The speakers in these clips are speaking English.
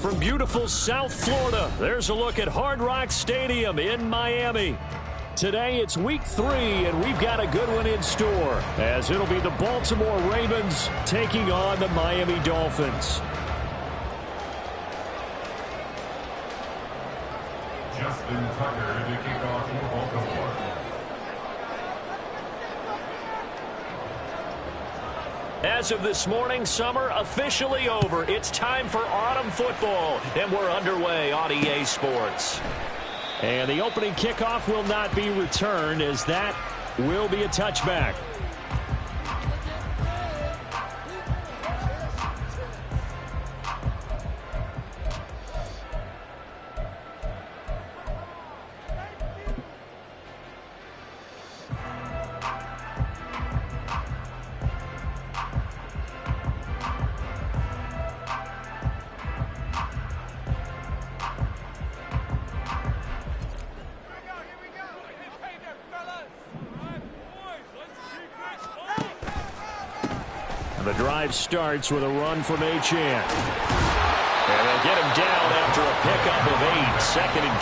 from beautiful South Florida, there's a look at Hard Rock Stadium in Miami. Today it's week 3, and we've got a good one in store, as it'll be the Baltimore Ravens taking on the Miami Dolphins. Justin Tucker to kick off for Baltimore. As of this morning, summer officially over. It's time for autumn football, and we're underway on EA Sports. And the opening kickoff will not be returned, as that will be a touchback. The drive starts with a run from Achane. And they'll get him down after a pickup of 8, 2nd and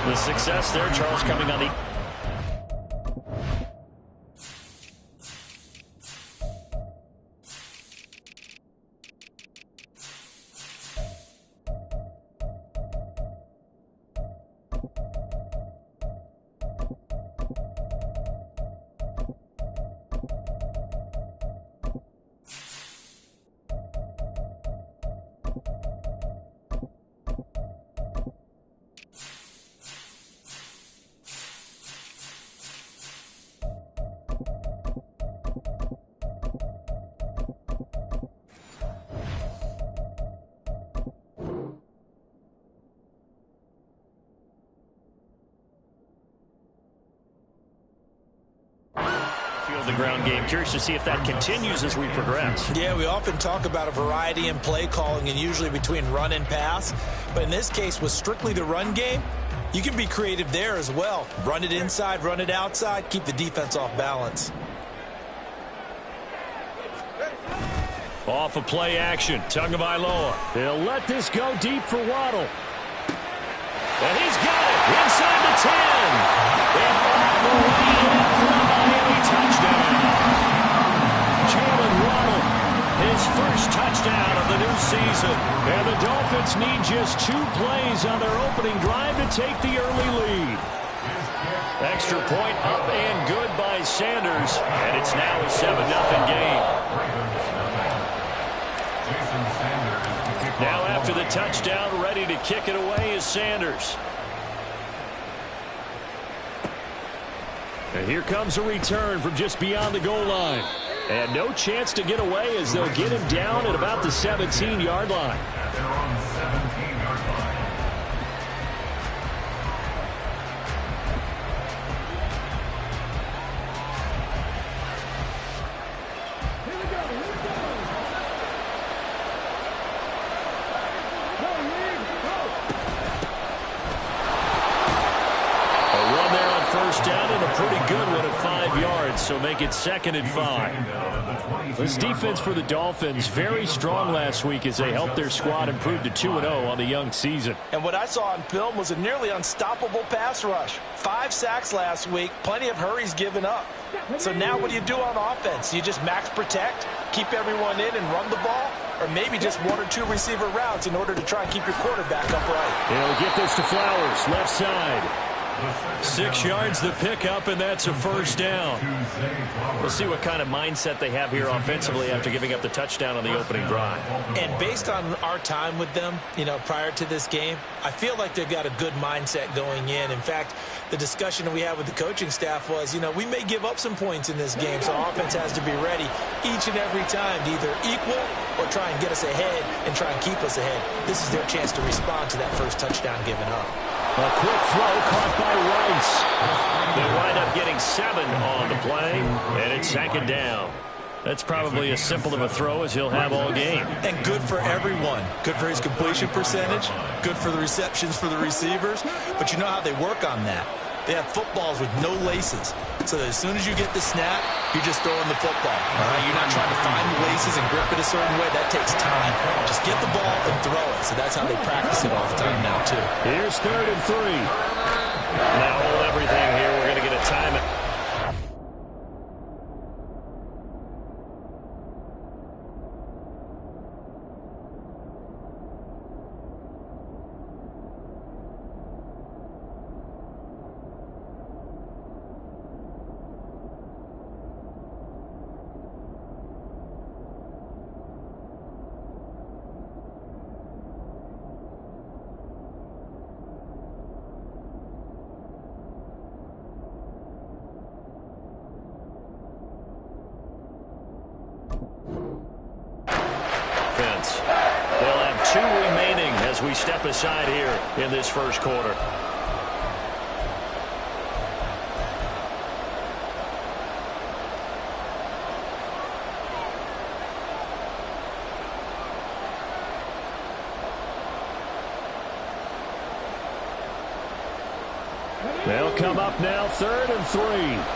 2. The success there, Charles, coming on the... The ground game. Curious to see if that continues as we progress. Yeah, we often talk about a variety in play calling and usually between run and pass. But in this case, with strictly the run game, you can be creative there as well. Run it inside, run it outside, keep the defense off balance. Off of play action. Tagovailoa. They'll let this go deep for Waddle. And he's got it inside the 10. And all the way in for a Miami touchdown. Jalen Waddle, his first touchdown of the new season. And the Dolphins need just 2 plays on their opening drive to take the early lead. Extra point up and good by Sanders. And it's now a 7-0 game. Now after the touchdown, ready to kick it away is Sanders. And here comes a return from just beyond the goal line. And no chance to get away as they'll get him down at about the 17-yard line. They're on the 17-yard line. Down and a pretty good one at 5 yards, so make it 2nd and 5. This defense for the Dolphins, very strong last week as they helped their squad improve to 2-0 on the young season. And what I saw on film was a nearly unstoppable pass rush. 5 sacks last week, plenty of hurries given up. So now what do you do on offense? You just max protect, keep everyone in and run the ball? Or maybe just 1 or 2 receiver routes in order to try and keep your quarterback upright? He'll get this to Flowers, left side. 6 yards the pickup, and that's a first down. We'll see what kind of mindset they have here offensively after giving up the touchdown on the opening drive. And based on our time with them, prior to this game, I feel like they've got a good mindset going in. In fact, the discussion that we had with the coaching staff was, we may give up some points in this game, so offense has to be ready each and every time to either equal or try and get us ahead and try and keep us ahead. This is their chance to respond to that first touchdown given up. A quick throw caught by Rice. They wind up getting 7 on the play, and it's 2nd down. That's probably as simple of a throw as he'll have all game. And good for everyone. Good for his completion percentage. Good for the receptions for the receivers. But you know how they work on that. They have footballs with no laces. So that as soon as you get the snap, you're just throwing the football. All right? You're not trying to find the laces and grip it a certain way. That takes time. Just get the ball and throw it. So that's how they practice it all the time now, too. Here's 3rd and 3. Now hold everything here. We're going to get a timeout. They'll have 2 remaining as we step aside here in this first quarter. They'll come up now 3rd and 3.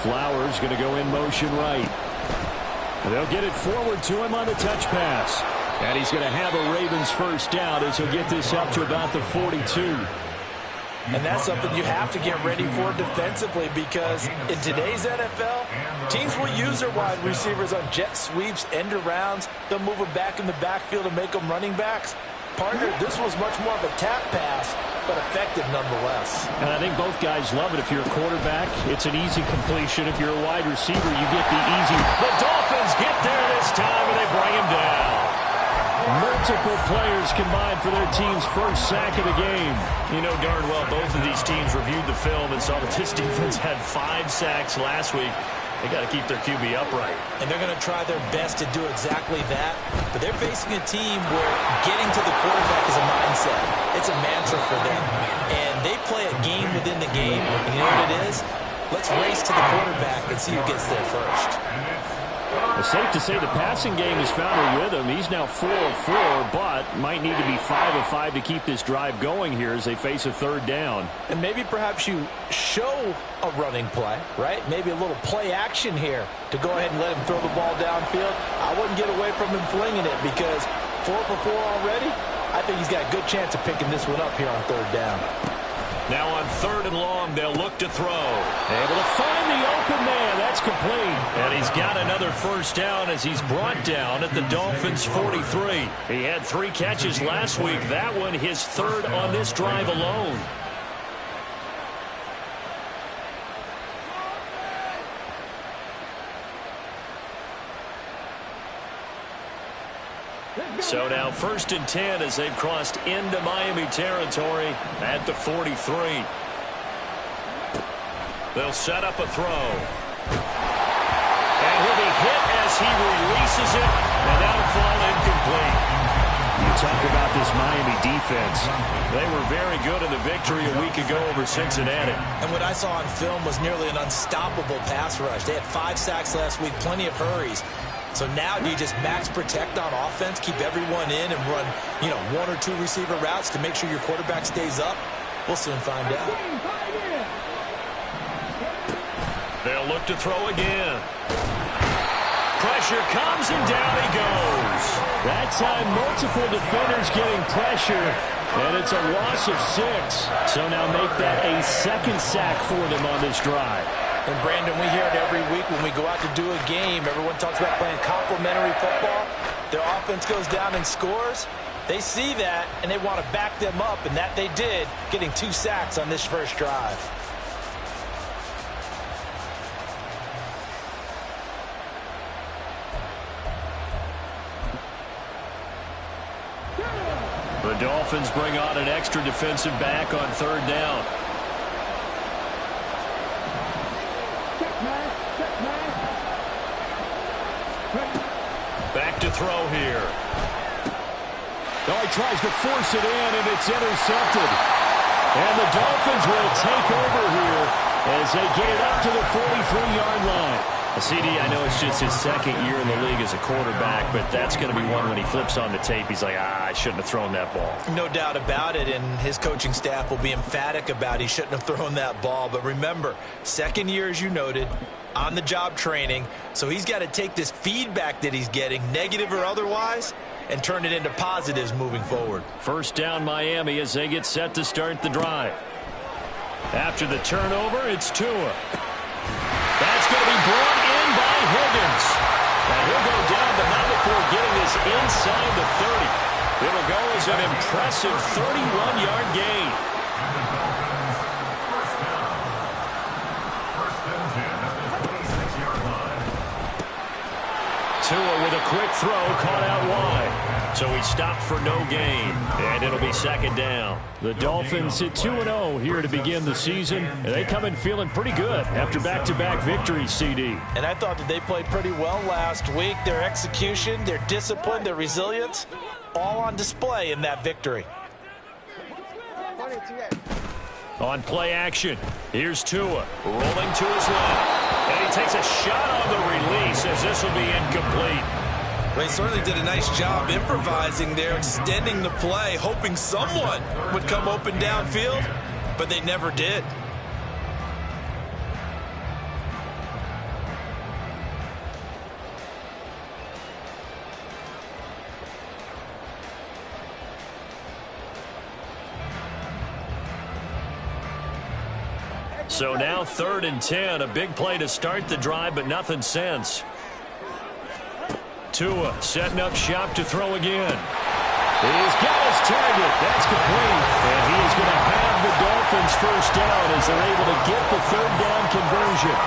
Flowers going to go in motion right. They'll get it forward to him on the touch pass. And he's going to have a Ravens first down as he'll get this up to about the 42. And that's something you have to get ready for defensively, because in today's NFL, teams will use their wide receivers on jet sweeps, end arounds. They'll move them back in the backfield and make them running backs. Partner, this was much more of a tap pass, but effective nonetheless. And I think both guys love it. If you're a quarterback, it's an easy completion. If you're a wide receiver, you get the easy. The Dolphins get there this time, and they bring him down. Multiple players combined for their team's first sack of the game. You know darn well both of these teams reviewed the film and saw that this defense had 5 sacks last week. They got to keep their QB upright. And they're going to try their best to do exactly that. But they're facing a team where getting to the quarterback is a mindset. It's a mantra for them. And they play a game within the game. And you know what it is? Let's race to the quarterback and see who gets there first. It's safe to say the passing game has found a rhythm. He's now 4 of 4, but might need to be 5 of 5 to keep this drive going here as they face a 3rd down. And maybe perhaps you show a running play, right? Maybe a little play action here to go ahead and let him throw the ball downfield. I wouldn't get away from him flinging it, because 4 for 4 already, I think he's got a good chance of picking this one up here on 3rd down. Now on 3rd and long, they'll look to throw. Able to find the open man. That's complete. And he's got another first down as he's brought down at the Dolphins' 43. He had 3 catches last week. That one his 3rd on this drive alone. So now 1st and 10 as they've crossed into Miami territory at the 43. They'll set up a throw. And he'll be hit as he releases it, and that'll fall incomplete. You talk about this Miami defense. They were very good in the victory a week ago over Cincinnati. And what I saw on film was nearly an unstoppable pass rush. They had 5 sacks last week, plenty of hurries. So now do you just max protect on offense, keep everyone in, and run, 1 or 2 receiver routes to make sure your quarterback stays up? We'll soon find out. They'll look to throw again. Pressure comes, and down he goes. That time, multiple defenders getting pressure, and it's a loss of 6. So now make that a 2nd sack for them on this drive. And, Brandon, we hear it every week when we go out to do a game. Everyone talks about playing complementary football. Their offense goes down and scores. They see that, and they want to back them up, and that they did, getting 2 sacks on this first drive. The Dolphins bring on an extra defensive back on 3rd down. Back to throw here. Oh, he tries to force it in, and it's intercepted. And the Dolphins will take over here as they get it up to the 43-yard line. CD, I know it's just his second year in the league as a quarterback, but that's going to be one when he flips on the tape. He's like, I shouldn't have thrown that ball. No doubt about it, and his coaching staff will be emphatic about he shouldn't have thrown that ball. But remember, second year, as you noted, on-the-job training, so he's got to take this feedback that he's getting, negative or otherwise, and turn it into positives moving forward. First down Miami as they get set to start the drive. After the turnover, it's Tua. That's going to be brought in by Higgins. And he'll go down, but not before getting this inside the 30. It'll go as an impressive 31-yard gain. Tua with a quick throw, caught out wide. So he stopped for no gain, and it'll be second down. The Dolphins at 2-0 here to begin the season, and they come in feeling pretty good after back-to-back victories, CD. And I thought that they played pretty well last week. Their execution, their discipline, their resilience, all on display in that victory. On play action, here's Tua, rolling to his left. And he takes a shot on the release as this will be incomplete. They certainly did a nice job improvising there, extending the play, hoping someone would come open downfield, but they never did. So now 3rd and 10, a big play to start the drive, but nothing since. Tua setting up shop to throw again. He's got his target. That's complete. And he is going to have the Dolphins first down as they're able to get the 3rd down conversion.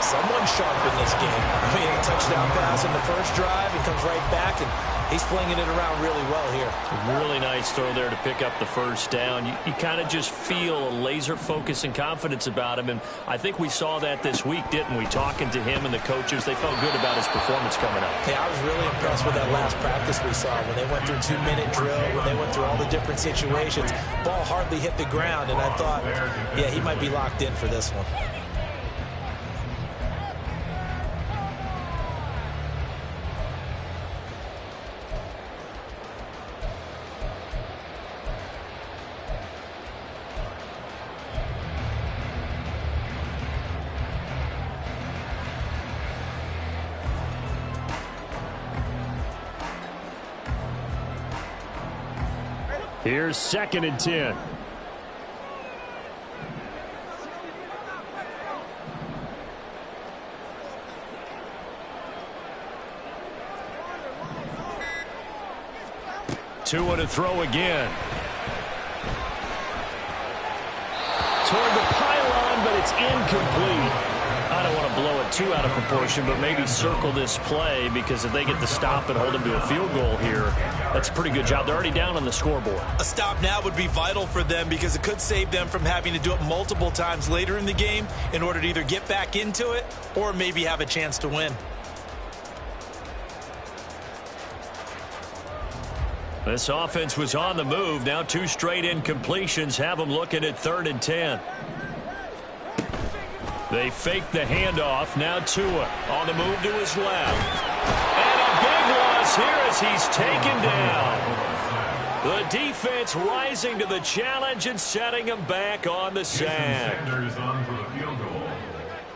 Someone sharp in this game. I mean, a touchdown pass in the first drive. He comes right back, and he's flinging it around really well here. Really nice throw there to pick up the first down. You kind of just feel a laser focus and confidence about him, and I think we saw that this week, didn't we? Talking to him and the coaches, they felt good about his performance coming up. Yeah, I was really impressed with that last practice we saw when they went through 2-minute drill, when they went through all the different situations. Ball hardly hit the ground, and I thought, yeah, he might be locked in for this one. Here's 2nd and 10. Tua to throw again. Toward the pylon, but it's incomplete. I don't want to blow it too out of proportion, but maybe circle this play, because if they get the stop and hold them to a field goal here, that's a pretty good job. They're already down on the scoreboard. A stop now would be vital for them because it could save them from having to do it multiple times later in the game in order to either get back into it or maybe have a chance to win. This offense was on the move. Now 2 straight incompletions have them looking at 3rd and 10. They fake the handoff. Now Tua on the move to his left. And a big loss here as he's taken down. The defense rising to the challenge and setting him back on the sack. Sanders on for the field goal.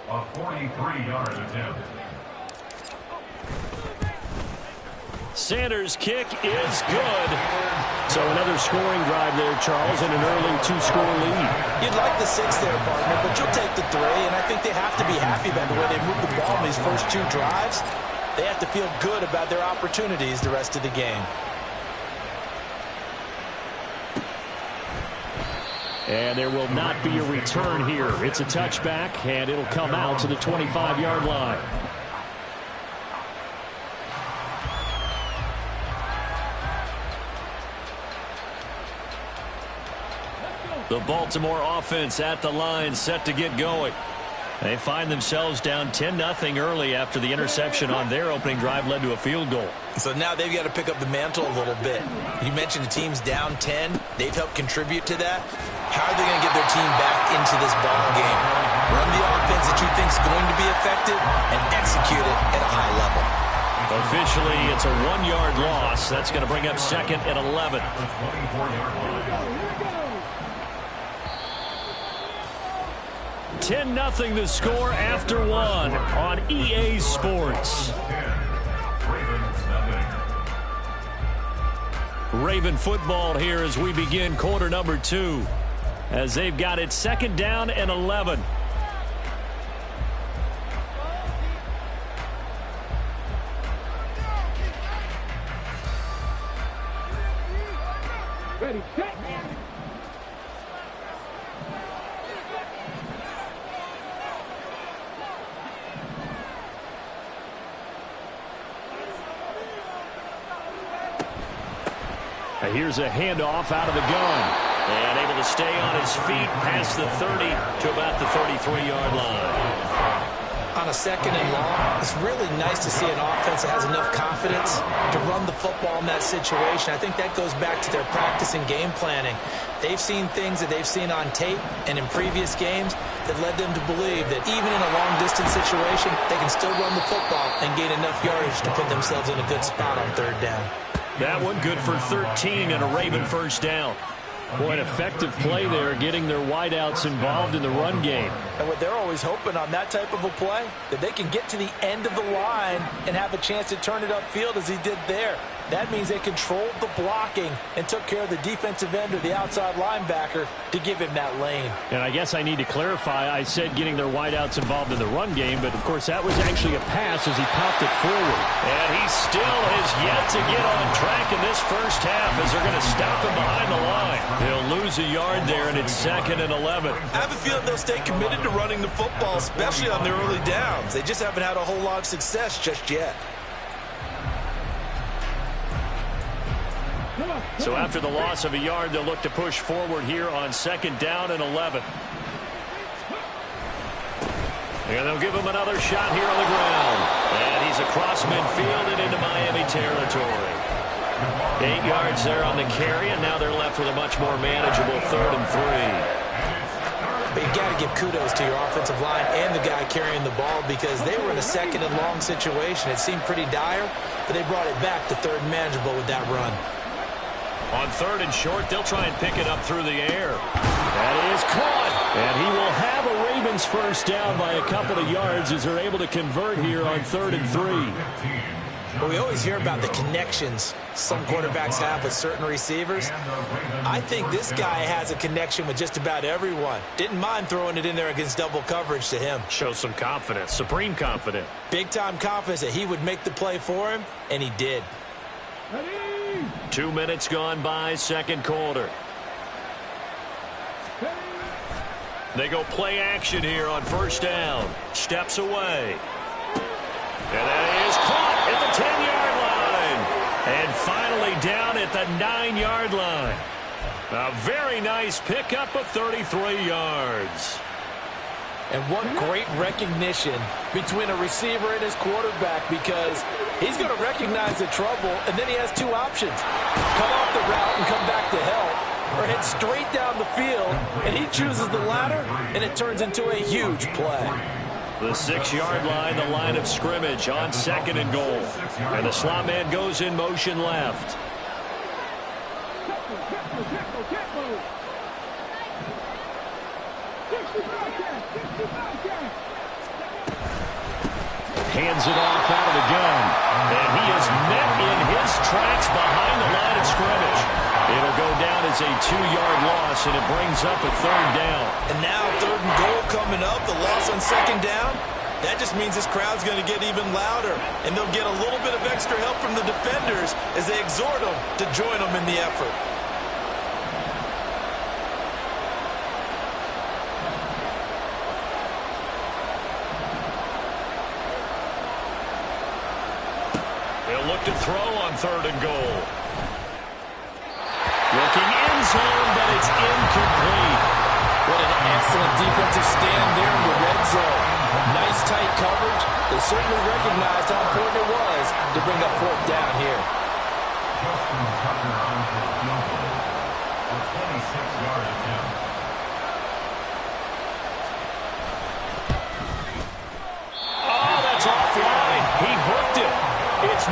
A 43-yard attempt. Sanders' kick is good. So another scoring drive there, Charles, and an early 2-score lead. You'd like the 6 there, partner, but you'll take the 3, and I think they have to be happy about the way they moved the ball in these first 2 drives. They have to feel good about their opportunities the rest of the game. And there will not be a return here. It's a touchback, and it'll come out to the 25-yard line. The Baltimore offense at the line, set to get going. They find themselves down 10-0 early after the interception on their opening drive led to a field goal. So now they've got to pick up the mantle a little bit. You mentioned the team's down 10. They've helped contribute to that. How are they going to get their team back into this ball game? Run the offense that you think is going to be effective and Officially, it's a 1-yard loss. That's going to bring up 2nd and 11. 10-0 the score after 1 on EA Sports. Raven football here as we begin quarter number 2, as they've got it 2nd down and 11. Ready, set. Here's a handoff out of the gun. And able to stay on his feet past the 30 to about the 33-yard line. On a 2nd and long, it's really nice to see an offense that has enough confidence to run the football in that situation. I think that goes back to their practice and game planning. They've seen things that they've seen on tape and in previous games that led them to believe that even in a long-distance situation, they can still run the football and gain enough yardage to put themselves in a good spot on 3rd down. That one good for 13 and a Raven 1st down. Boy, an effective play there, getting their wideouts involved in the run game. And what they're always hoping on that type of a play, that they can get to the end of the line and have a chance to turn it upfield as he did there. That means they controlled the blocking and took care of the defensive end or the outside linebacker to give him that lane. And I guess I need to clarify, I said getting their wideouts involved in the run game, but of course that was actually a pass as he popped it forward. And he still has yet to get on track in this first half as they're going to stop him behind the line. He'll lose a yard there, and it's 2nd and 11. I have a feeling they'll stay committed to running the football, especially on their early downs. They just haven't had a whole lot of success just yet. So after the loss of a yard, they'll look to push forward here on 2nd down and 11. And they'll give him another shot here on the ground. And he's across midfield and into Miami territory. 8 yards there on the carry, and now they're left with a much more manageable 3rd and 3. But you got to give kudos to your offensive line and the guy carrying the ball, because they were in a 2nd and long situation. It seemed pretty dire, but they brought it back to 3rd and manageable with that run. On 3rd and short, they'll try and pick it up through the air. That is caught. And he will have a Ravens 1st down by a couple of yards as they're able to convert here on 3rd and 3. But we always hear about the connections some quarterbacks have with certain receivers. I think this guy has a connection with just about everyone. Didn't mind throwing it in there against double coverage to him. Shows some confidence, supreme confidence. Big-time confidence that he would make the play for him, and he did. 2 minutes gone by, 2nd quarter. They go play action here on 1st down. Steps away. And that is caught at the 10-yard line. And finally down at the 9-yard line. A very nice pickup of 33 yards. And what great recognition between a receiver and his quarterback, because he's going to recognize the trouble, and then he has 2 options. Come off the route and come back to help, or head straight down the field, and he chooses the latter, and it turns into a huge play. The 6-yard line, the line of scrimmage on 2nd and goal. And the slot man goes in motion left. Hands it off out of the gun. And he is met in his tracks behind the line of scrimmage. It'll go down as a 2-yard loss, and it brings up a 3rd down. And now 3rd and goal coming up, the loss on 2nd down. That just means this crowd's going to get even louder, and they'll get a little bit of extra help from the defenders as they exhort them to join them in the effort. They'll look to throw on 3rd and goal. Looking end zone, but it's incomplete. What an excellent defensive stand there in the red zone. Nice tight coverage. They certainly recognized how important it was to bring up 4th down here. Justin Tucker on for the field goal. A 26-yard attempt. Oh, that's offline. He hooked it. It's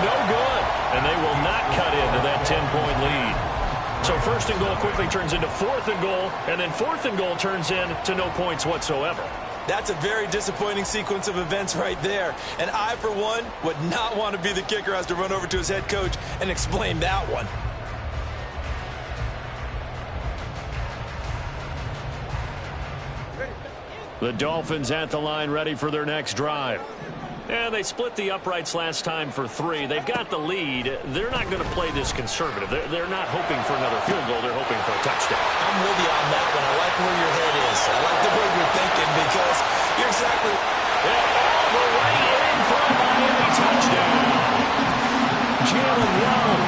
So first and goal quickly turns into fourth and goal, and then fourth and goal turns into no points whatsoever. That's a very disappointing sequence of events right there. And I, for one, would not want to be the kicker who has to run over to his head coach and explain that one. The Dolphins at the line ready for their next drive. And they split the uprights last time for 3. They've got the lead. They're not going to play this conservative. They're not hoping for another field goal. They're hoping for a touchdown. I'm with you on that one. I like where your head is. I like the way you're thinking because you're exactly... The way in for a Miami touchdown. Jalen Young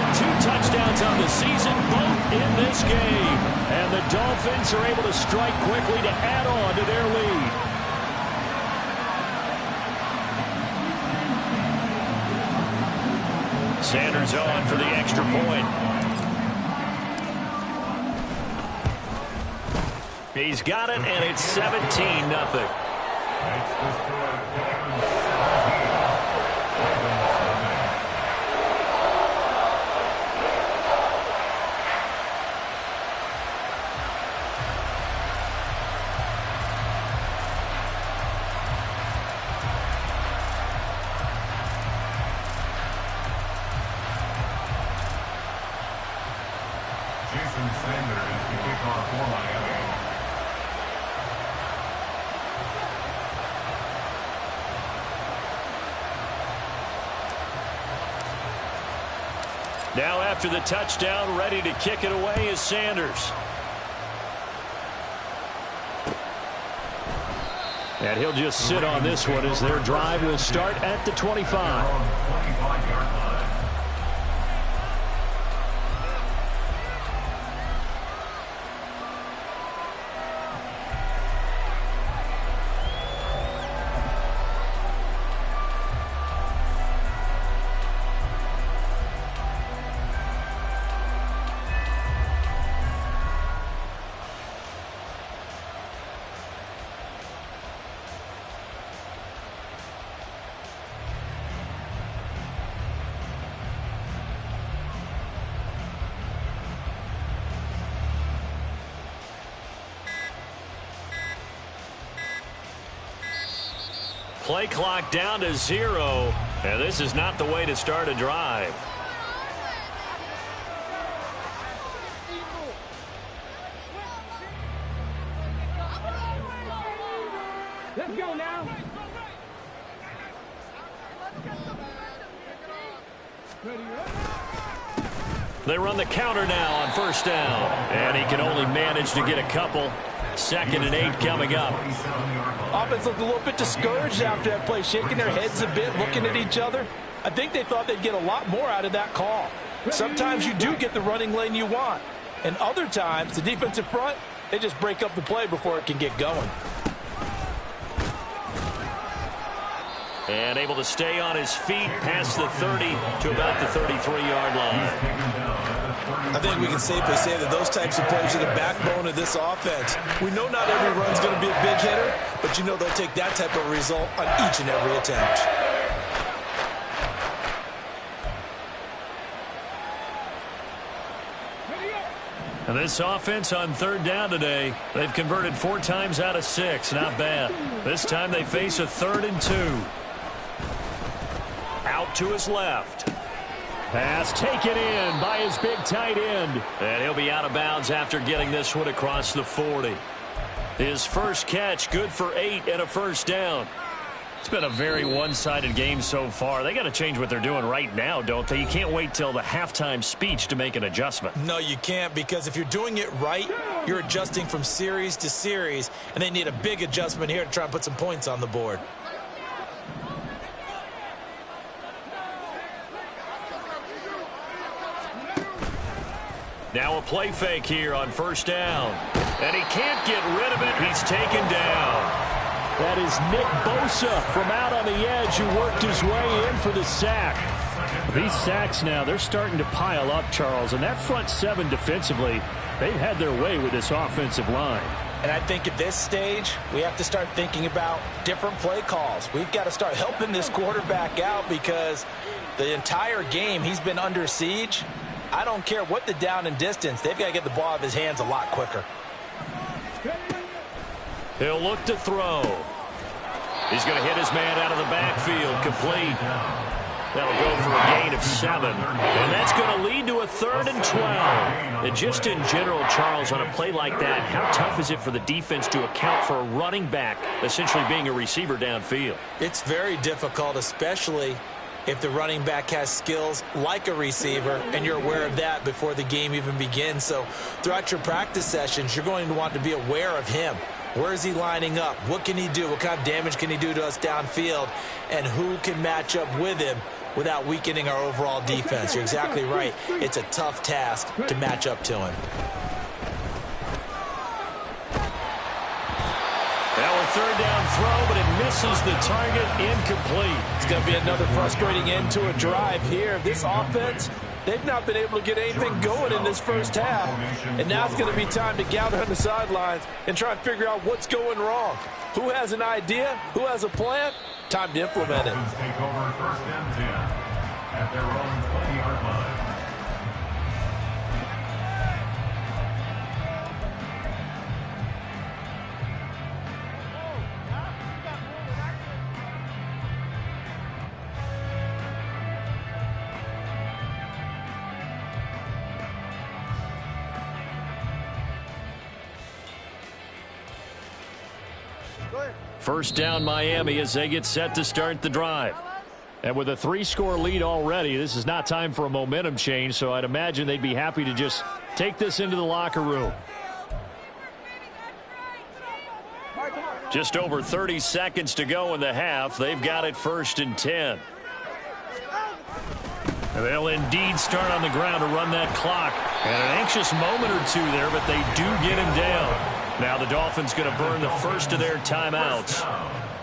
with 2 touchdowns on the season, both in this game. And the Dolphins are able to strike quickly to add on to their lead. Sanders on for the extra point. He's got it, and it's 17-0. Now after the touchdown, ready to kick it away is Sanders. And he'll just sit on this one as their drive will start at the 25. Play clock down to 0, and this is not the way to start a drive. Let's go now. They run the counter now on first down, and he can only manage to get a couple. 2nd and 8 coming up. Offense looked a little bit discouraged after that play, shaking their heads a bit, looking at each other. I think they thought they'd get a lot more out of that call. Sometimes you do get the running lane you want, and other times the defensive front, they just break up the play before it can get going. And able to stay on his feet past the 30 to about the 33-yard line. I think we can safely say that those types of plays are the backbone of this offense. We know not every run's going to be a big hitter, but you know they'll take that type of result on each and every attempt. And this offense on 3rd down today, they've converted 4 times out of 6. Not bad. This time they face a 3rd and 2. Out to his left. Pass taken in by his big tight end. And he'll be out of bounds after getting this one across the 40. His first catch, good for 8 and a first down. It's been a very one-sided game so far. They got to change what they're doing right now, don't they? You can't wait till the halftime speech to make an adjustment. No, you can't, because if you're doing it right, you're adjusting from series to series, and they need a big adjustment here to try and put some points on the board. Now a play fake here on first down. And he can't get rid of it. He's taken down. That is Nick Bosa from out on the edge who worked his way in for the sack. These sacks now, they're starting to pile up, Charles. And that front 7 defensively, they've had their way with this offensive line. And I think at this stage, we have to start thinking about different play calls. We've got to start helping this quarterback out because the entire game he's been under siege. I don't care what the down and distance. They've got to get the ball out of his hands a lot quicker. He'll look to throw. He's going to hit his man out of the backfield. Complete. That'll go for a gain of 7. And that's going to lead to a 3rd and 12. And just in general, Charles, on a play like that, how tough is it for the defense to account for a running back essentially being a receiver downfield? It's very difficult, especially if the running back has skills like a receiver, and you're aware of that before the game even begins. So throughout your practice sessions, you're going to want to be aware of him. Where is he lining up? What can he do? What kind of damage can he do to us downfield? And who can match up with him without weakening our overall defense? You're exactly right. It's a tough task to match up to him. Now a 3rd down throw, but it misses the target. Incomplete. It's going to be another frustrating end to a drive here. This offense, they've not been able to get anything going in this first half. And now it's going to be time to gather on the sidelines and try and figure out what's going wrong. Who has an idea? Who has a plan? Time to implement it. Take over 1st and 10 at their own 20-yard line. First down Miami as they get set to start the drive. And with a 3-score lead already, this is not time for a momentum change, so I'd imagine they'd be happy to just take this into the locker room. Just over 30 seconds to go in the half. They've got it 1st and 10. And they'll indeed start on the ground to run that clock. And an anxious moment or two there, but they do get him down. Now the Dolphins going to burn the first of their timeouts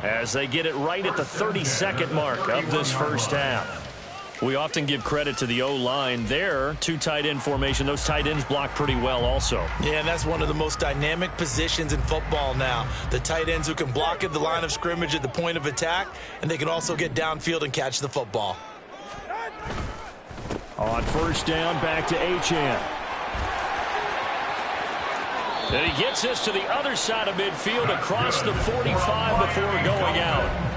as they get it right at the 32nd mark of this first half. We often give credit to the O-line there. 2 tight end formation. Those tight ends block pretty well also. Yeah, and that's one of the most dynamic positions in football now. The tight ends who can block at the line of scrimmage at the point of attack, and they can also get downfield and catch the football. On first down, back to Achane. And he gets us to the other side of midfield across the 45 before going out.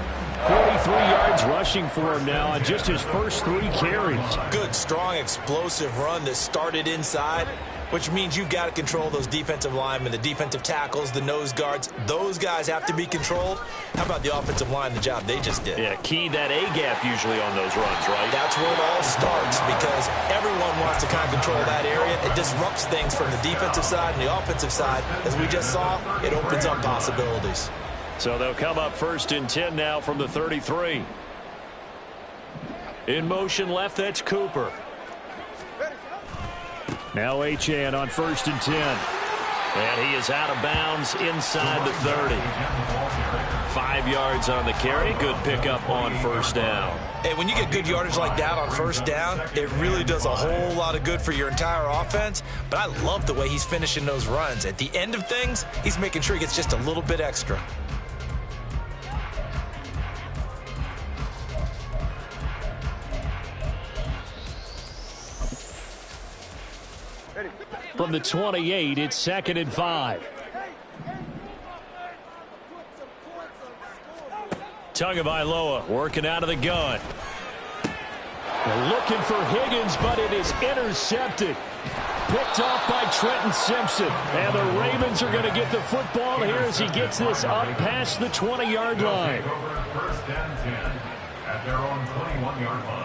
43 yards rushing for him now on just his first 3 carries. Good, strong, explosive run that started inside, which means you've got to control those defensive linemen, the defensive tackles, the nose guards. Those guys have to be controlled. How about the offensive line, the job they just did? Yeah, key that A-gap usually on those runs, right? That's where it all starts because everyone wants to kind of control that area. It disrupts things from the defensive side and the offensive side. As we just saw, it opens up possibilities. So they'll come up 1st and 10 now from the 33. In motion left, that's Cooper. Now Achane on 1st and 10. And he is out of bounds inside the 30. 5 yards on the carry. Good pickup on first down. Hey, when you get good yardage like that on first down, it really does a whole lot of good for your entire offense. But I love the way he's finishing those runs. At the end of things, he's making sure he gets just a little bit extra. From the 28, it's 2nd and 5. Tagovailoa working out of the gun. They're looking for Higgins, but it is intercepted. Picked off by Trenton Simpson. And the Ravens are going to get the football here as he gets this up past the 20-yard line. 1st and 10 at their own 21-yard line.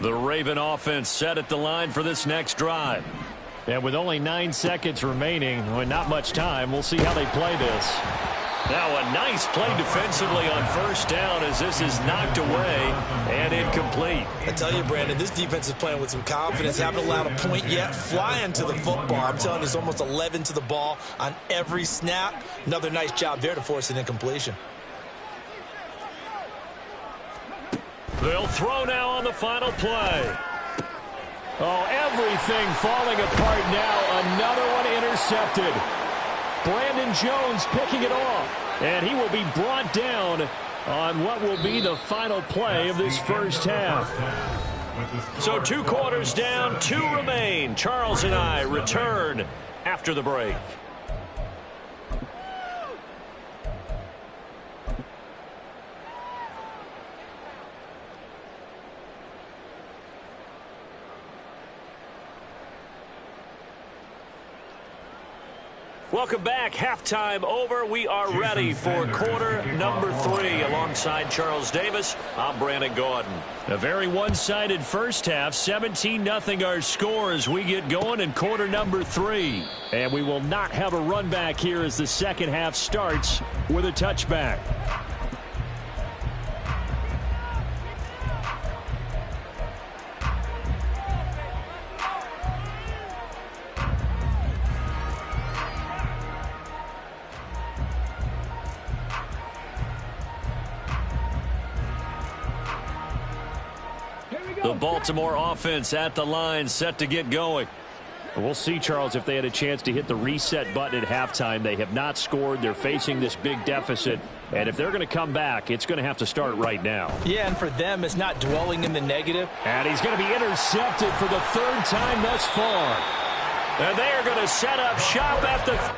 The Raven offense set at the line for this next drive. And with only 9 seconds remaining, well, not much time, we'll see how they play this. Now a nice play defensively on first down as this is knocked away and incomplete. I tell you, Brandon, this defense is playing with some confidence. Haven't allowed a point yet. Flying to the football. I'm telling you, it's almost 11 to the ball on every snap. Another nice job there to force an incompletion. They'll throw now on the final play. Oh, everything falling apart now. Another one intercepted. Brandon Jones picking it off. And he will be brought down on what will be the final play of this first half. So 2 quarters down, 2 remain. Charles and I return after the break. Welcome back. Halftime over. We are ready for quarter number 3. Alongside Charles Davis, I'm Brandon Gordon. A very one-sided first half. 17-0 our score as we get going in quarter number 3. And we will not have a run back here as the second half starts with a touchback. The Baltimore offense at the line, set to get going. We'll see, Charles, if they had a chance to hit the reset button at halftime. They have not scored. They're facing this big deficit. And if they're going to come back, it's going to have to start right now. Yeah, and for them, it's not dwelling in the negative. And he's going to be intercepted for the 3rd time thus far. And they are going to set up shop at the...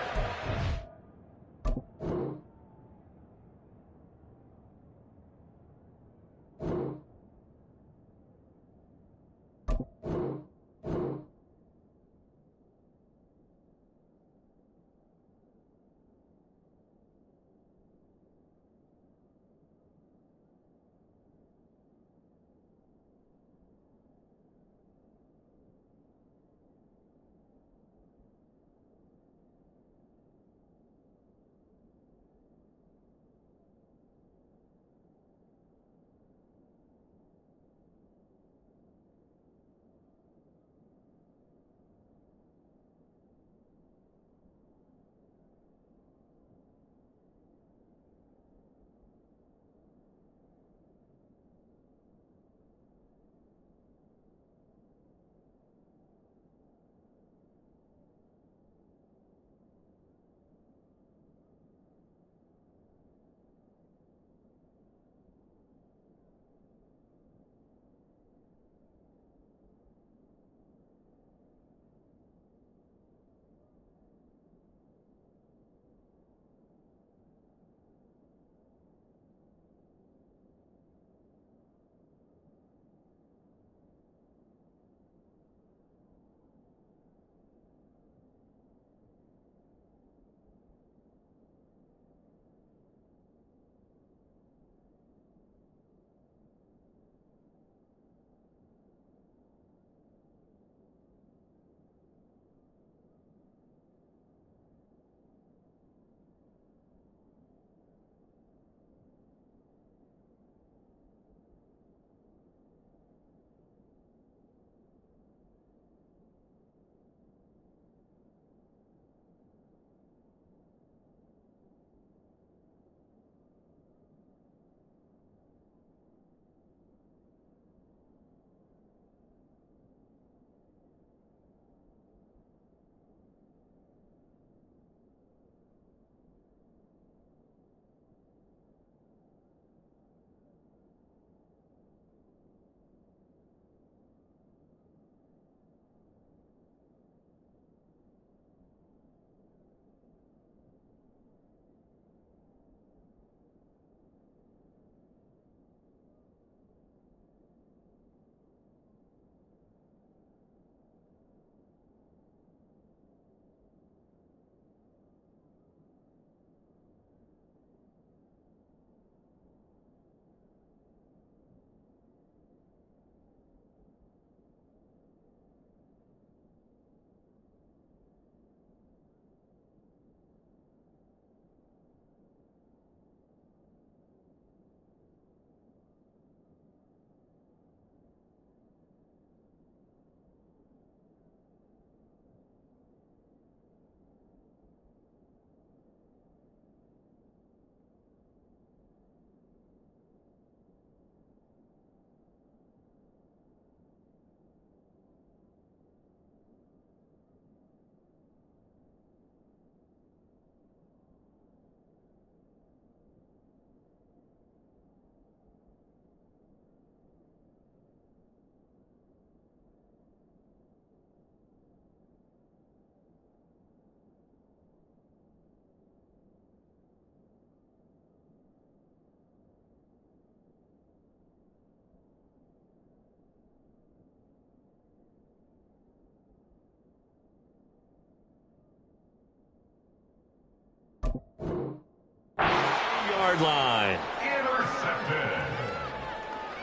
30-yard line. Intercepted.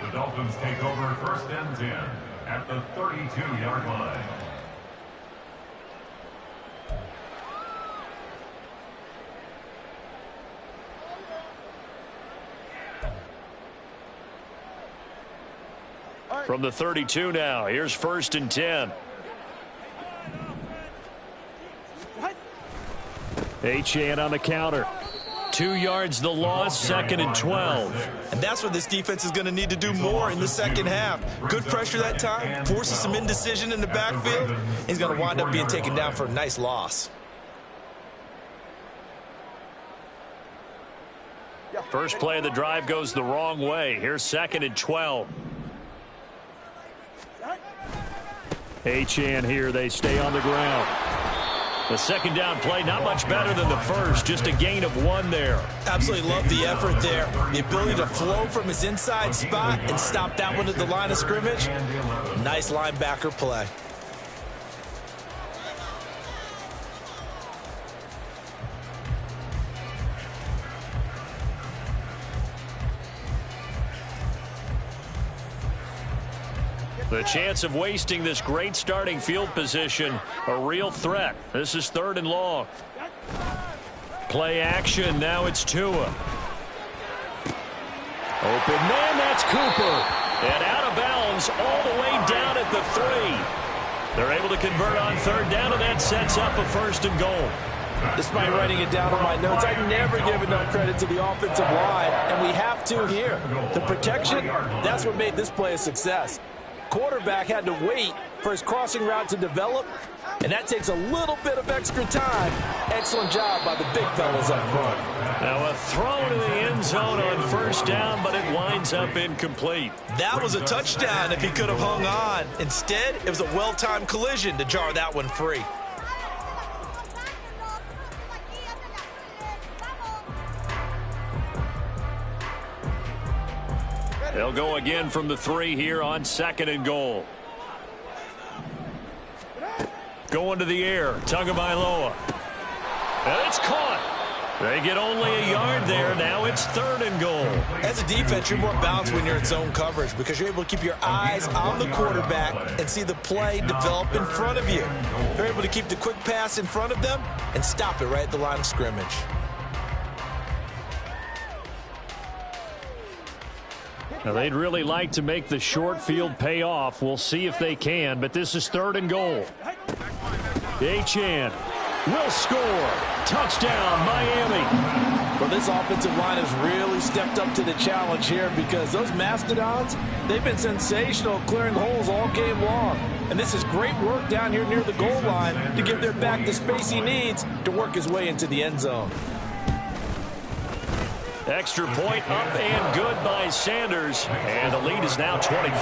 The Dolphins take over first and 10 at the 32-yard line. From the 32 now, here's first and 10. Achane on the counter. 2 yards the loss, second and 12. And that's what this defense is going to need to do more in the second half. Good pressure that time, forces some indecision in the backfield. He's going to wind up being taken down for a nice loss. First play of the drive goes the wrong way. Here's second and 12. Achane here, they stay on the ground. The second down play, not much better than the first, just a gain of 1 there. Absolutely love the effort there. The ability to flow from his inside spot and stop that one at the line of scrimmage. Nice linebacker play. The chance of wasting this great starting field position, a real threat. This is third and long. Play action, now it's Tua. Open man, that's Cooper. And out of bounds all the way down at the 3. They're able to convert on third down, and that sets up a first and goal. Despite writing it down on my notes, I never give enough credit to the offensive line, and we have to here. The protection, that's what made this play a success. Quarterback had to wait for his crossing route to develop, and that takes a little bit of extra time. Excellent job by the big fellas up front. Now a throw to the end zone on first down, but it winds up incomplete. That was a touchdown if he could have hung on. Instead, it was a well-timed collision to jar that one free. They'll go again from the 3 here on second and goal. Going to the air, Tagovailoa. And it's caught. They get only a yard there. Now it's third and goal. As a defense, you're more balanced when you're in zone coverage because you're able to keep your eyes on the quarterback and see the play develop in front of you. You're able to keep the quick pass in front of them and stop it right at the line of scrimmage. Now, they'd really like to make the short field pay off. We'll see if they can, but this is third and goal. Achane will score. Touchdown, Miami. Well, this offensive line has really stepped up to the challenge here because those Mastodons, they've been sensational clearing holes all game long. And this is great work down here near the goal line to give their back the space he needs to work his way into the end zone. Extra point up and good by Sanders. And the lead is now 24.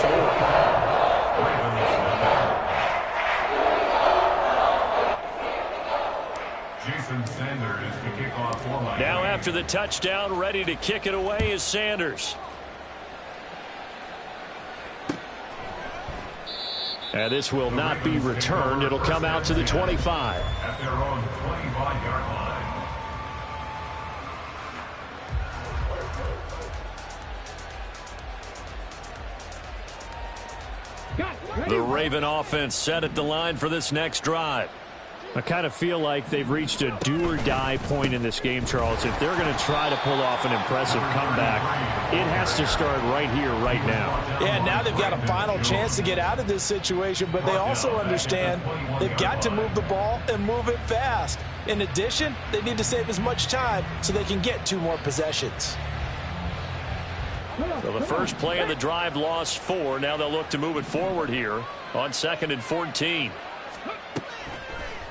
Jason Sanders to kick off for Miami. Now after the touchdown, ready to kick it away is Sanders. And this will not be returned. It'll come out to the 25. At their own 25-yard line. The Raven offense set at the line for this next drive. I kind of feel like they've reached a do-or-die point in this game, Charles. If they're going to try to pull off an impressive comeback, it has to start right here, right now. Yeah, now they've got a final chance to get out of this situation, but they also understand they've got to move the ball and move it fast. In addition, they need to save as much time so they can get 2 more possessions. So the first play of the drive lost 4. Now they'll look to move it forward here on second and 14.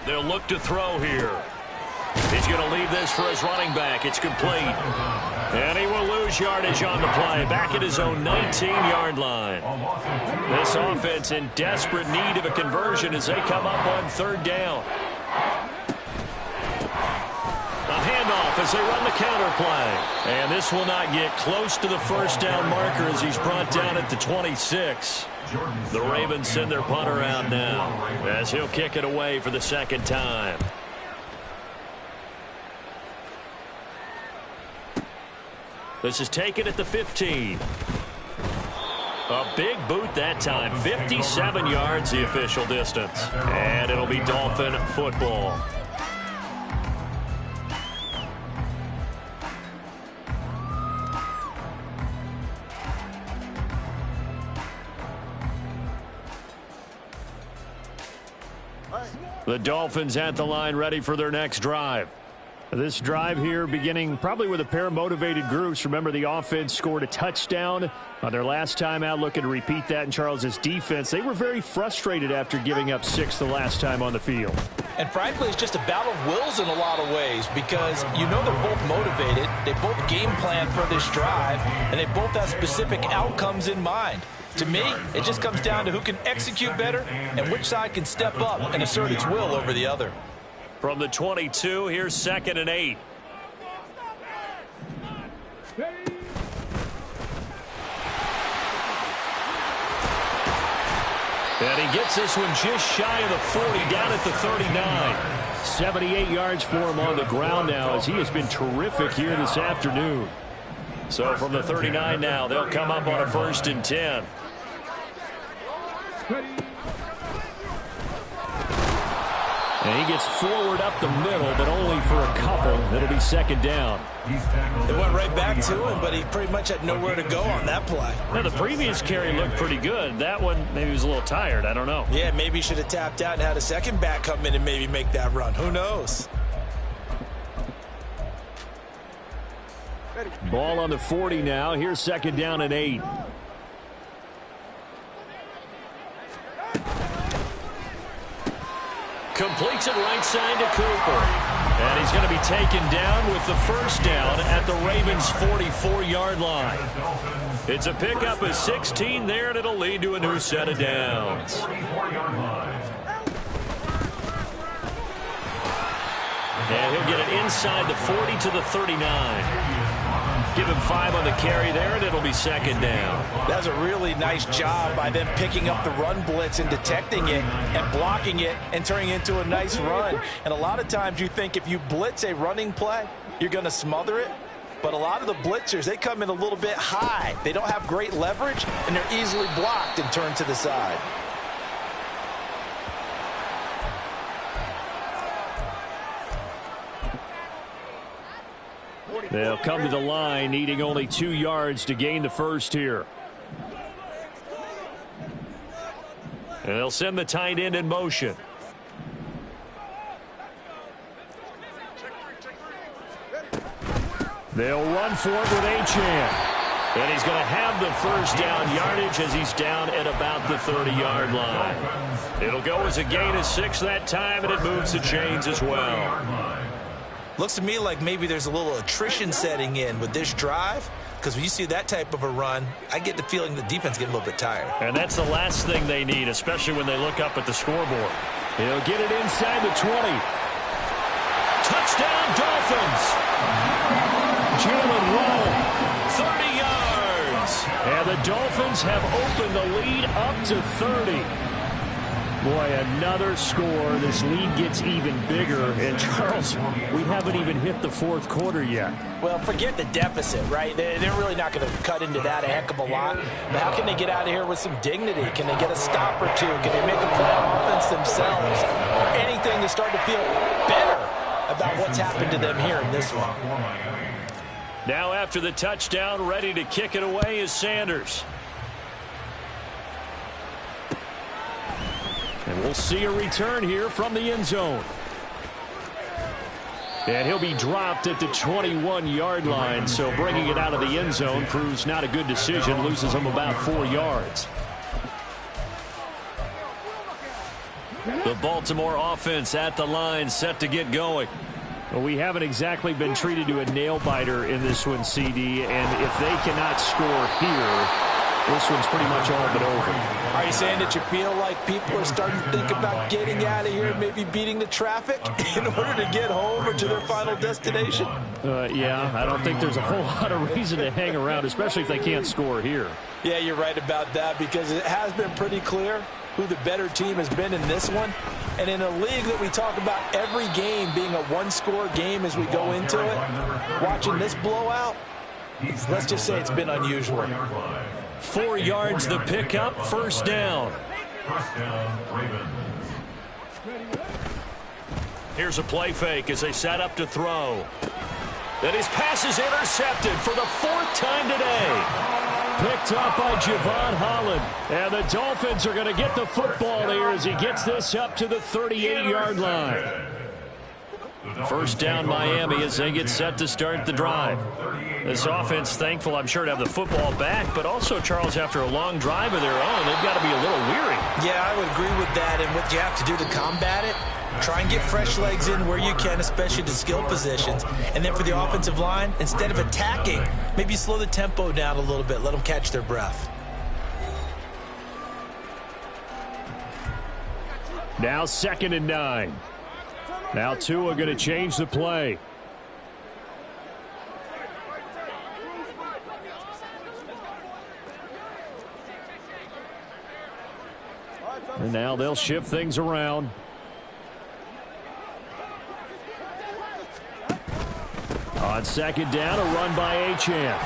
They'll look to throw here. He's going to leave this for his running back. It's complete. And he will lose yardage on the play. Back at his own 19-yard line. This offense in desperate need of a conversion as they come up on third down. A handoff as they run the counter play. And this will not get close to the first down marker as he's brought down at the 26. The Ravens send their punter out now as he'll kick it away for the second time. This is taken at the 15. A big boot that time. 57 yards the official distance. And it'll be Dolphin football. The Dolphins at the line, ready for their next drive. This drive here beginning probably with a pair of motivated groups. Remember, the offense scored a touchdown on their last time out, looking to repeat that in Charles's defense. They were very frustrated after giving up 6 the last time on the field. And frankly, it's just a battle of wills in a lot of ways because you know they're both motivated. They both game plan for this drive, and they both have specific outcomes in mind. To me, it just comes down to who can execute better and which side can step up and assert its will over the other. From the 22, here's 2nd and 8. And he gets this one just shy of the 40, down at the 39. 78 yards for him on the ground now, as he has been terrific here this afternoon. So from the 39 now, they'll come up on a 1st and 10. And he gets forward up the middle, but only for a couple. It'll be 2nd down. It went right back to him, but he pretty much had nowhere to go on that play. Now, the previous carry looked pretty good. That one, maybe he was a little tired. I don't know. Yeah, maybe he should have tapped out and had a second back come in and maybe make that run. Who knows? Ball on the 40 now. Here's 2nd down and 8. Completes it right side to Cooper. And he's going to be taken down with the 1st down at the Ravens' 44-yard line. It's a pickup of 16 there, and it'll lead to a new set of downs. And he'll get it inside the 40 to the 39. Give him 5 on the carry there, and it'll be 2nd down. That's a really nice job by them picking up the run blitz and detecting it and blocking it and turning it into a nice run. And a lot of times you think if you blitz a running play, you're going to smother it. But a lot of the blitzers, they come in a little bit high. They don't have great leverage, and they're easily blocked and turned to the side. They'll come to the line, needing only 2 yards to gain the 1st here. And they'll send the tight end in motion. They'll run for it with Achane. And he's going to have the 1st down yardage as he's down at about the 30-yard line. It'll go as a gain of 6 that time, and it moves the chains as well. Looks to me like maybe there's a little attrition setting in with this drive, because when you see that type of a run, I get the feeling the defense getting a little bit tired. And that's the last thing they need, especially when they look up at the scoreboard. He'll get it inside the 20. Touchdown, Dolphins! Jalen Rowe, 30 yards. And the Dolphins have opened the lead up to 30. Boy, another score. This lead gets even bigger. And, Charles, we haven't even hit the 4th quarter yet. Well, forget the deficit, right? They're really not going to cut into that a heck of a lot. But how can they get out of here with some dignity? Can they get a stop or two? Can they make a play on offense themselves? Anything to start to feel better about what's happened to them here in this one. Now after the touchdown, ready to kick it away is Sanders. And we'll see a return here from the end zone. And he'll be dropped at the 21-yard line, so bringing it out of the end zone proves not a good decision, loses him about 4 yards. The Baltimore offense at the line, set to get going. Well, we haven't exactly been treated to a nail-biter in this one, CD, and if they cannot score here, this one's pretty much all but over. Are you saying that you feel like people are starting to think about getting out of here, maybe beating the traffic in order to get home or to their final destination? Yeah, I don't think there's a whole lot of reason to hang around, especially if they can't score here. Yeah, you're right about that, because it has been pretty clear who the better team has been in this one. And in a league that we talk about every game being a one-score game as we go into it, watching this blowout, let's just say it's been unusual. 4 yards the pickup, first down. First down, Ravens. Here's a play fake as they set up to throw. And his pass is intercepted for the 4th time today. Picked up by Javon Holland. And the Dolphins are going to get the football here as he gets this up to the 38-yard line. First down Miami as they get set to start the drive. This offense thankful, I'm sure, to have the football back, but also, Charles, after a long drive of their own, they've got to be a little weary. Yeah, I would agree with that, and what you have to do to combat it, try and get fresh legs in where you can, especially to skill positions. And then for the offensive line, instead of attacking, maybe slow the tempo down a little bit, let them catch their breath. Now 2nd and 9. Now Tua going to change the play. And now they'll shift things around. On 2nd down, a run by Achane.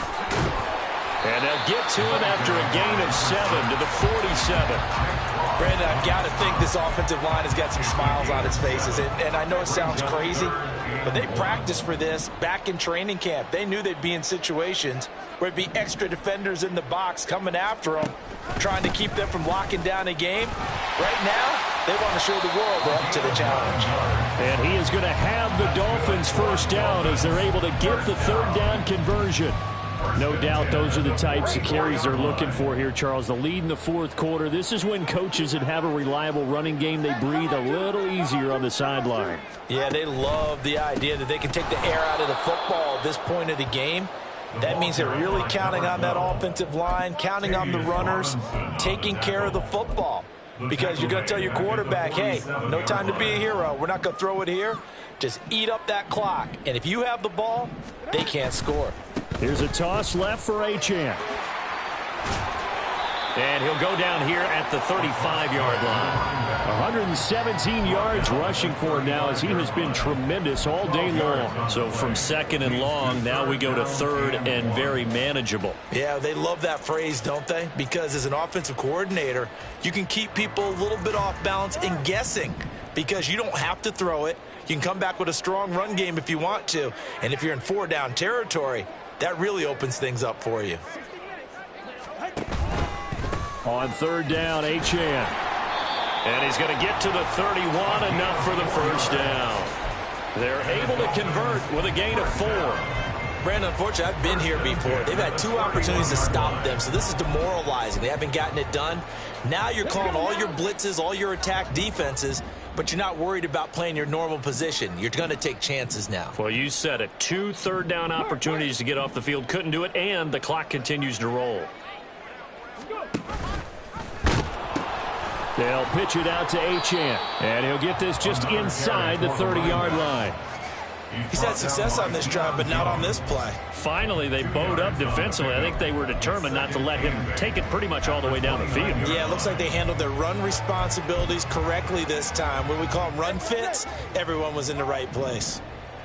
And they'll get to him after a gain of 7 to the 47. Brandon, I've got to think this offensive line has got some smiles on its faces. And I know it sounds crazy, but they practiced for this back in training camp. They knew they'd be in situations where it'd be extra defenders in the box coming after them, trying to keep them from locking down a game. Right now, they want to show the world they're up to the challenge. And he is going to have the Dolphins first down as they're able to get the 3rd down conversion. No doubt those are the types of carries they're looking for here, Charles. The lead in the 4th quarter. This is when coaches that have a reliable running game, they breathe a little easier on the sideline. Yeah, they love the idea that they can take the air out of the football at this point of the game. That means they're really counting on that offensive line, counting on the runners, taking care of the football. Because you're going to tell your quarterback, hey, no time to be a hero. We're not going to throw it here. Just eat up that clock. And if you have the ball, they can't score. Here's a toss left for Achane. And he'll go down here at the 35-yard line. 117 yards rushing for him now as he has been tremendous all day long. So from 2nd and long, now we go to 3rd and very manageable. Yeah, they love that phrase, don't they? Because as an offensive coordinator, you can keep people a little bit off balance and guessing because you don't have to throw it. You can come back with a strong run game if you want to. And if you're in 4-down territory, that really opens things up for you. On 3rd down, Achane. And he's going to get to the 31, enough for the first down. They're able to convert with a gain of 4. Brandon, unfortunately, I've been here before. They've had 2 opportunities to stop them, so this is demoralizing. They haven't gotten it done. Now you're calling all your blitzes, all your attack defenses, but you're not worried about playing your normal position. You're going to take chances now. Well, you said it. 2 3rd-down opportunities to get off the field. Couldn't do it, and the clock continues to roll. They'll pitch it out to Achane, and he'll get this just inside the 30-yard line. He's had success on this drive, but not on this play. Finally, they bowed up defensively. I think they were determined not to let him take it pretty much all the way down the field. Yeah, it looks like they handled their run responsibilities correctly this time. When we call them run fits, everyone was in the right place.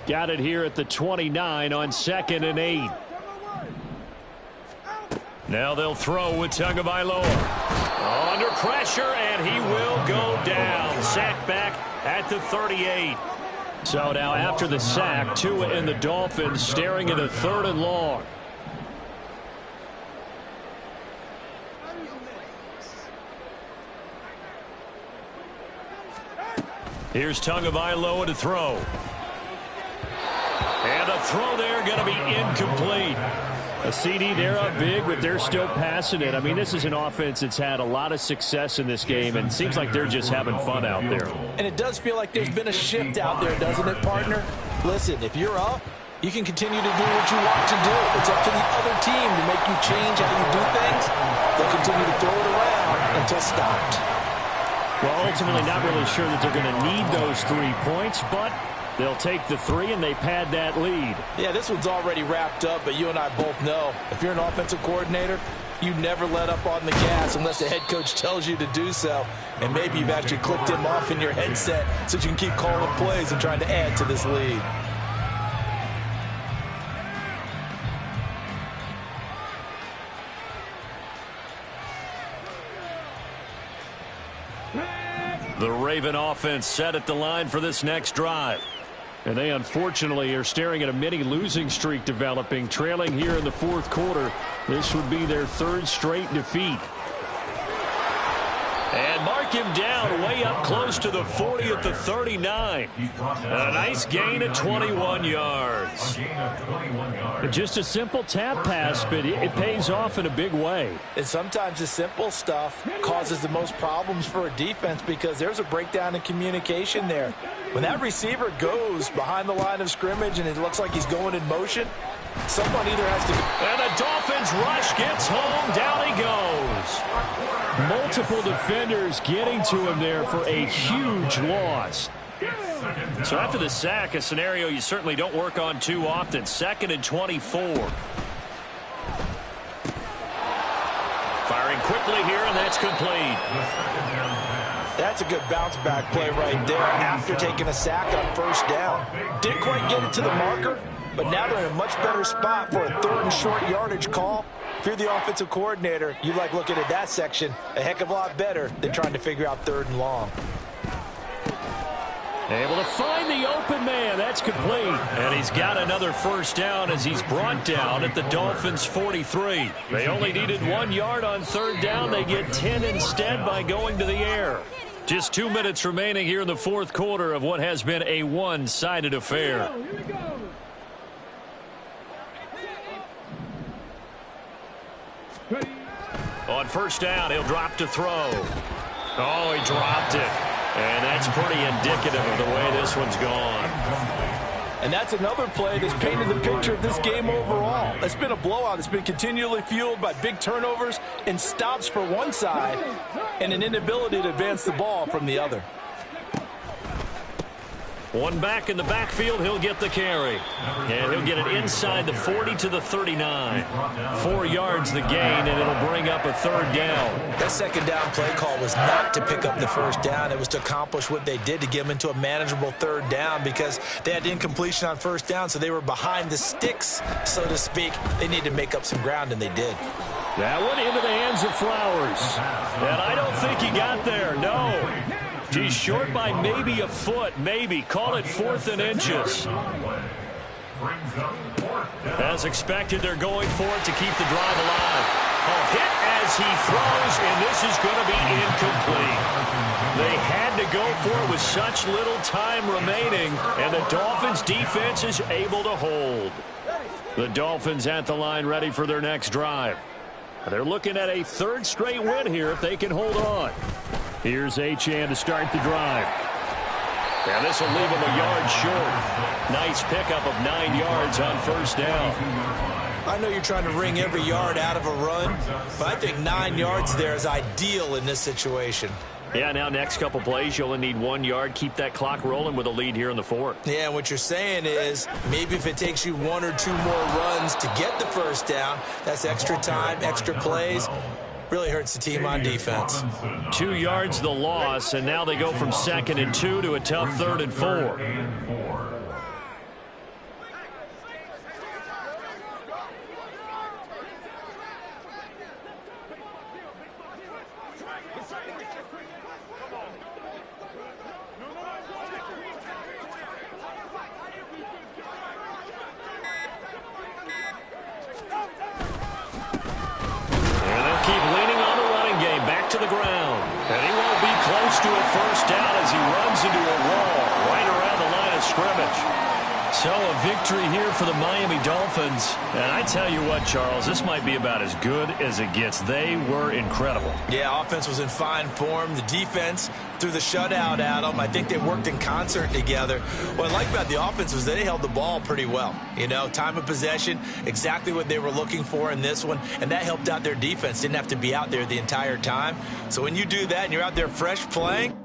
Got it here at the 29 on 2nd and 8. Now they'll throw with Tagovailoa. Under pressure, and he will go down. Sacked back at the 38. So now after the sack, Tua and the Dolphins staring at a 3rd and long. Here's Tagovailoa to throw. And the throw there going to be incomplete. A CD, they're up big, but they're still passing it. I mean, this is an offense that's had a lot of success in this game, and it seems like they're just having fun out there. And it does feel like there's been a shift out there, doesn't it, partner? Listen, if you're up, you can continue to do what you want to do. It's up to the other team to make you change how you do things. They'll continue to throw it around until stopped. Well, ultimately not really sure that they're going to need those 3 points, but they'll take the 3 and they pad that lead. Yeah, this one's already wrapped up, but you and I both know if you're an offensive coordinator, you never let up on the gas unless the head coach tells you to do so. And maybe you've actually clicked him off in your headset so you can keep calling plays and trying to add to this lead. The Raven offense set at the line for this next drive. And they unfortunately are staring at a mini losing streak developing, trailing here in the fourth quarter. This would be their third straight defeat. And mark him down way up close to the 40 at the 39. A nice gain of 21 yards. Just a simple tap pass, but it pays off in a big way. And sometimes the simple stuff causes the most problems for a defense because there's a breakdown in communication there. When that receiver goes behind the line of scrimmage and it looks like he's going in motion, someone either has to... And the Dolphins rush gets home. Down he goes. Multiple defenders getting to him there for a huge loss. So after the sack, a scenario you certainly don't work on too often. 2nd and 24. Firing quickly here, and that's complete. That's a good bounce-back play right there after taking a sack on first down. Didn't quite get it to the marker, but now they're in a much better spot for a 3rd and short yardage call. If you're the offensive coordinator, you like looking at that section a heck of a lot better than trying to figure out 3rd and long. Able to find the open man. That's complete. And he's got another first down as he's brought down at the Dolphins' 43. They only needed 1 yard on 3rd down. They get 10 instead by going to the air. Just 2 minutes remaining here in the fourth quarter of what has been a one-sided affair. On first down, he'll drop to throw. Oh, he dropped it. And that's pretty indicative of the way this one's gone. And that's another play that's painted the picture of this game overall. It's been a blowout. It's been continually fueled by big turnovers and stops for one side and an inability to advance the ball from the other. One back in the backfield, he'll get the carry. And he'll get it inside the 40 to the 39. 4 yards the gain, and it'll bring up a 3rd down. That 2nd down play call was not to pick up the first down. It was to accomplish what they did to get them into a manageable 3rd down because they had incompletion on first down, so they were behind the sticks, so to speak. They needed to make up some ground, and they did. That one into the hands of Flowers. And I don't think he got there, no. He's short by maybe a foot, maybe. Call it 4th and inches. As expected, they're going for it to keep the drive alive. A hit as he throws, and this is going to be incomplete. They had to go for it with such little time remaining, and the Dolphins' defense is able to hold. The Dolphins at the line ready for their next drive. They're looking at a 3rd straight win here if they can hold on. Here's Achane to start the drive. And this will leave him a yard short. Nice pickup of 9 yards on first down. I know you're trying to wring every yard out of a run, but I think 9 yards there is ideal in this situation. Yeah, now next couple plays, you only need 1 yard. Keep that clock rolling with a lead here in the 4th. Yeah, and what you're saying is maybe if it takes you 1 or 2 more runs to get the first down, that's extra time, extra plays. Really hurts the team on defense. 2 yards the loss, and now they go from 2nd and 2 to a tough 3rd and 4. To the ground. And he won't be close to a first down as he runs into a wall right around the line of scrimmage. So a victory here for the Miami Dolphins. And I tell you what, Charles, this might be about as good as it gets. They were incredible. Yeah, offense was in fine form. The defense threw the shutout at them. I think they worked in concert together. What I like about the offense was they held the ball pretty well. You know, time of possession, exactly what they were looking for in this one. And that helped out their defense. Didn't have to be out there the entire time. So when you do that and you're out there fresh playing,